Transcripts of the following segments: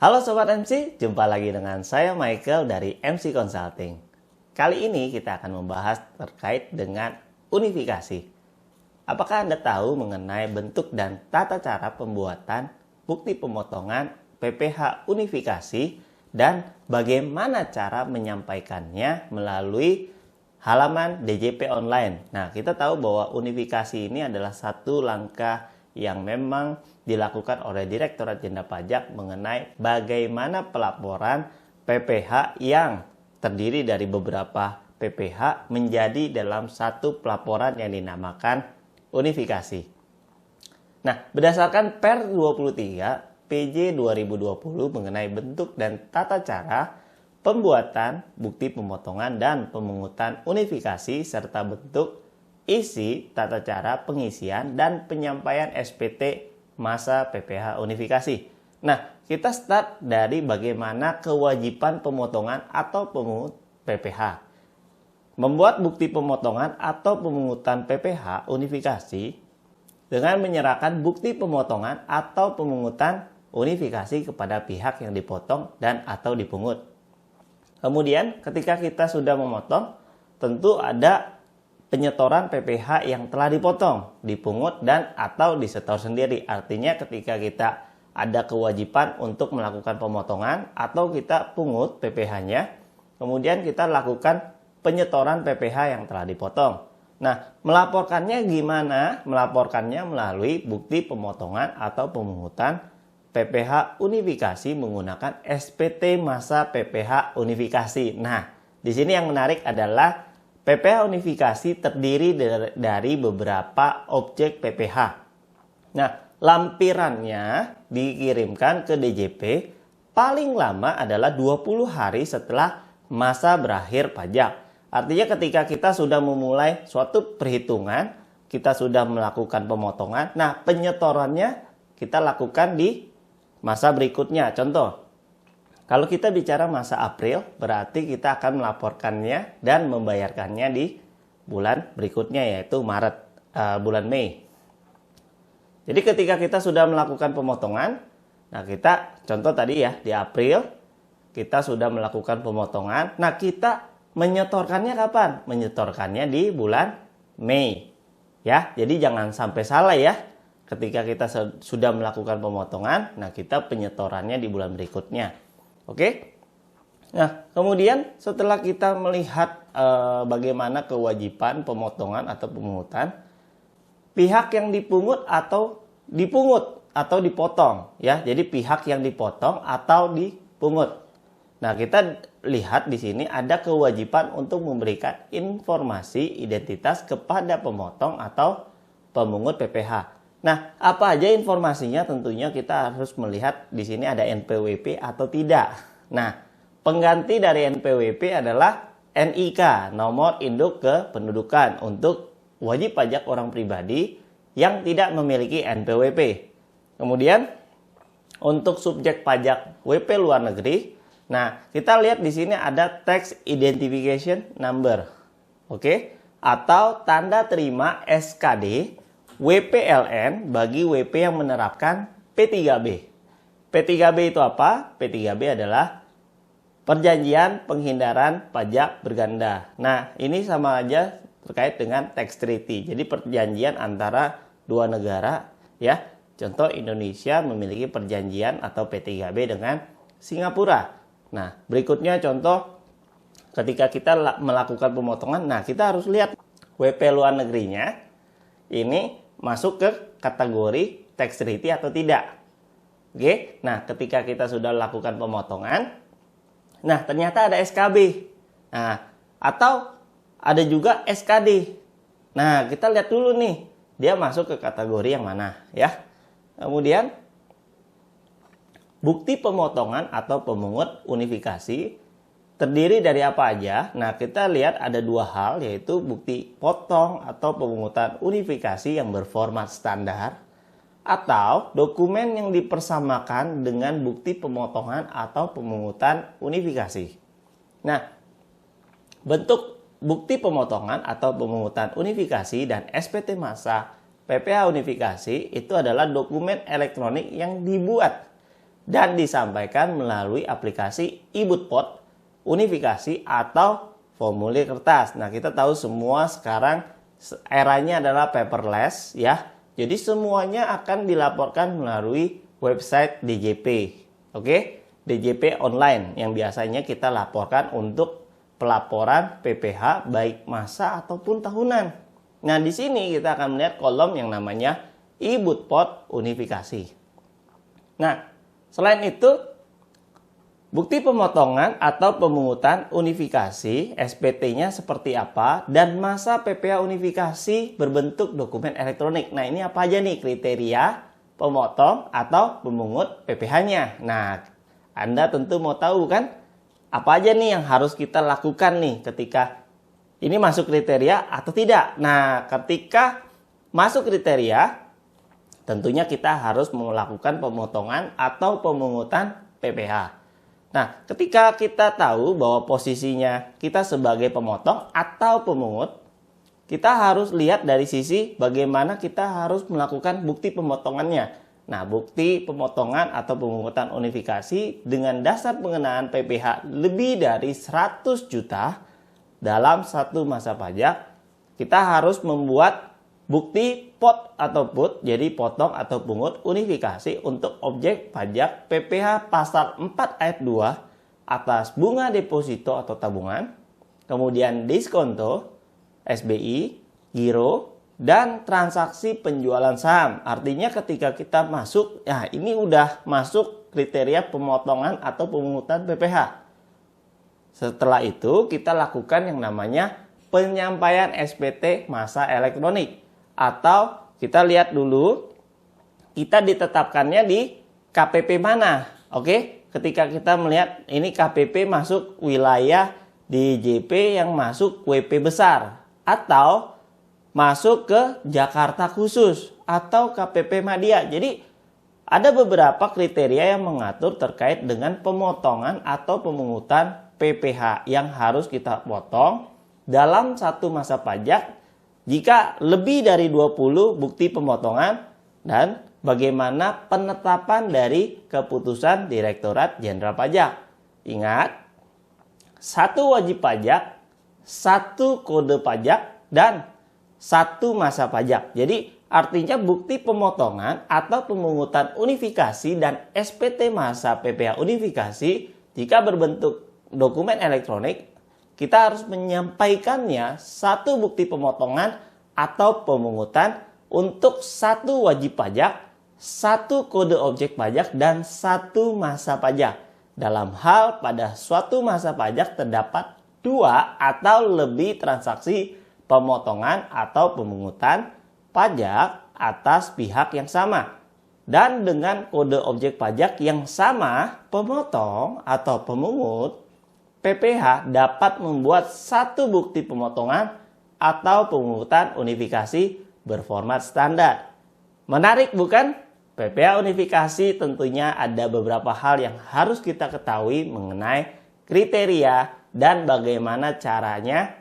Halo Sobat MC, jumpa lagi dengan saya Michael dari MC Consulting. Kali ini kita akan membahas terkait dengan unifikasi. Apakah Anda tahu mengenai bentuk dan tata cara pembuatan bukti pemotongan PPH unifikasi dan bagaimana cara menyampaikannya melalui halaman DJP online? Nah, kita tahu bahwa unifikasi ini adalah satu langkah yang memang dilakukan oleh Direktorat Jenderal Pajak mengenai bagaimana pelaporan PPH yang terdiri dari beberapa PPH menjadi dalam satu pelaporan yang dinamakan unifikasi. Nah, berdasarkan Per 23 PJ 2020 mengenai bentuk dan tata cara pembuatan bukti pemotongan dan pemungutan unifikasi serta bentuk, isi, tata cara pengisian dan penyampaian SPT masa PPH unifikasi. Nah, kita start dari bagaimana kewajiban pemotongan atau pemungut PPH. Membuat bukti pemotongan atau pemungutan PPH unifikasi dengan menyerahkan bukti pemotongan atau pemungutan unifikasi kepada pihak yang dipotong dan atau dipungut. Kemudian, ketika kita sudah memotong, tentu ada penyetoran PPH yang telah dipotong, dipungut dan atau disetor sendiri. Artinya ketika kita ada kewajiban untuk melakukan pemotongan atau kita pungut PPH-nya, kemudian kita lakukan penyetoran PPH yang telah dipotong. Nah, melaporkannya gimana? Melaporkannya melalui bukti pemotongan atau pemungutan PPH unifikasi menggunakan SPT masa PPH unifikasi. Nah, di sini yang menarik adalah PPH unifikasi terdiri dari beberapa objek PPH. Nah, lampirannya dikirimkan ke DJP paling lama adalah 20 hari setelah masa berakhir pajak. Artinya ketika kita sudah memulai suatu perhitungan, kita sudah melakukan pemotongan, nah penyetorannya kita lakukan di masa berikutnya. Contoh, kalau kita bicara masa April, berarti kita akan melaporkannya dan membayarkannya di bulan berikutnya, yaitu bulan Mei. Jadi ketika kita sudah melakukan pemotongan, nah kita contoh tadi ya, di April kita sudah melakukan pemotongan. Nah, kita menyetorkannya kapan? Menyetorkannya di bulan Mei. Ya, jadi jangan sampai salah ya. Ketika kita sudah melakukan pemotongan, nah kita penyetorannya di bulan berikutnya. Oke. Nah, kemudian setelah kita melihat bagaimana kewajiban pemotongan atau pemungutan, pihak yang dipungut atau dipotong ya. Jadi pihak yang dipotong atau dipungut. Nah, kita lihat di sini ada kewajiban untuk memberikan informasi identitas kepada pemotong atau pemungut PPH. Nah, apa aja informasinya? Tentunya kita harus melihat di sini ada NPWP atau tidak. Nah, pengganti dari NPWP adalah NIK, nomor induk kependudukan untuk wajib pajak orang pribadi yang tidak memiliki NPWP. Kemudian, untuk subjek pajak WP luar negeri, nah, kita lihat di sini ada Tax Identification Number. Oke, atau tanda terima SKD WPLN bagi WP yang menerapkan P3B. P3B itu apa? P3B adalah perjanjian penghindaran pajak berganda. Nah, ini sama aja terkait dengan tax treaty. Jadi perjanjian antara dua negara ya. Contoh Indonesia memiliki perjanjian atau P3B dengan Singapura. Nah, berikutnya contoh ketika kita melakukan pemotongan, nah kita harus lihat WP luar negerinya ini masuk ke kategori tax treaty atau tidak. Oke, nah ketika kita sudah lakukan pemotongan, nah ternyata ada SKB, nah atau ada juga SKD. Nah kita lihat dulu nih, dia masuk ke kategori yang mana ya. Kemudian bukti pemotongan atau pemungut unifikasi terdiri dari apa aja? Nah, kita lihat ada dua hal, yaitu bukti potong atau pemungutan unifikasi yang berformat standar atau dokumen yang dipersamakan dengan bukti pemotongan atau pemungutan unifikasi. Nah, bentuk bukti pemotongan atau pemungutan unifikasi dan SPT masa PPH unifikasi itu adalah dokumen elektronik yang dibuat dan disampaikan melalui aplikasi e-Bootpot, unifikasi, atau formulir kertas. Nah, kita tahu semua sekarang eranya adalah paperless ya. Jadi semuanya akan dilaporkan melalui website DJP. Oke, DJP online yang biasanya kita laporkan untuk pelaporan PPh baik masa ataupun tahunan. Nah, di sini kita akan melihat kolom yang namanya e-Bootpot unifikasi. Nah, selain itu, bukti pemotongan atau pemungutan unifikasi SPT-nya seperti apa dan masa PPh unifikasi berbentuk dokumen elektronik. Nah, ini apa aja nih kriteria pemotong atau pemungut PPh-nya? Nah, Anda tentu mau tahu kan apa aja nih yang harus kita lakukan nih ketika ini masuk kriteria atau tidak. Nah, ketika masuk kriteria, tentunya kita harus melakukan pemotongan atau pemungutan PPh. Nah, ketika kita tahu bahwa posisinya kita sebagai pemotong atau pemungut, kita harus lihat dari sisi bagaimana kita harus melakukan bukti pemotongannya. Nah, bukti pemotongan atau pemungutan unifikasi dengan dasar pengenaan PPh lebih dari 100 juta dalam satu masa pajak, kita harus membuat bukti pot atau put, jadi potong atau pungut unifikasi untuk objek pajak PPh pasal 4 ayat 2 atas bunga deposito atau tabungan, kemudian diskonto, SBI, giro, dan transaksi penjualan saham. Artinya ketika kita masuk, ya ini udah masuk kriteria pemotongan atau pemungutan PPh. Setelah itu kita lakukan yang namanya penyampaian SPT masa elektronik. Atau kita lihat dulu, kita ditetapkannya di KPP mana. Oke, ketika kita melihat ini KPP masuk wilayah DJP yang masuk WP besar. Atau masuk ke Jakarta khusus. Atau KPP Madya. Jadi ada beberapa kriteria yang mengatur terkait dengan pemotongan atau pemungutan PPh yang harus kita potong dalam satu masa pajak jika lebih dari 20 bukti pemotongan dan bagaimana penetapan dari keputusan Direktorat Jenderal Pajak. Ingat, satu wajib pajak, satu kode pajak, dan satu masa pajak. Jadi artinya bukti pemotongan atau pemungutan unifikasi dan SPT masa PPh unifikasi jika berbentuk dokumen elektronik, kita harus menyampaikannya satu bukti pemotongan atau pemungutan untuk satu wajib pajak, satu kode objek pajak, dan satu masa pajak. Dalam hal pada suatu masa pajak terdapat 2 atau lebih transaksi pemotongan atau pemungutan pajak atas pihak yang sama. Dan dengan kode objek pajak yang sama, pemotong atau pemungut PPh dapat membuat satu bukti pemotongan atau pemungutan unifikasi berformat standar. Menarik bukan? PPh unifikasi tentunya ada beberapa hal yang harus kita ketahui mengenai kriteria dan bagaimana caranya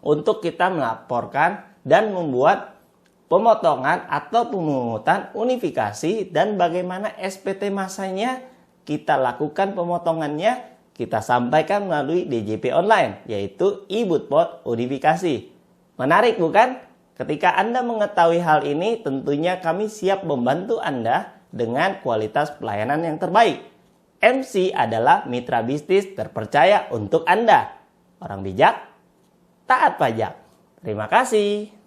untuk kita melaporkan dan membuat pemotongan atau pemungutan unifikasi dan bagaimana SPT masanya kita lakukan pemotongannya. Kita sampaikan melalui DJP online, yaitu e-Bootpot unifikasi. Menarik bukan? Ketika Anda mengetahui hal ini, tentunya kami siap membantu Anda dengan kualitas pelayanan yang terbaik. MC adalah mitra bisnis terpercaya untuk Anda. Orang bijak, taat pajak. Terima kasih.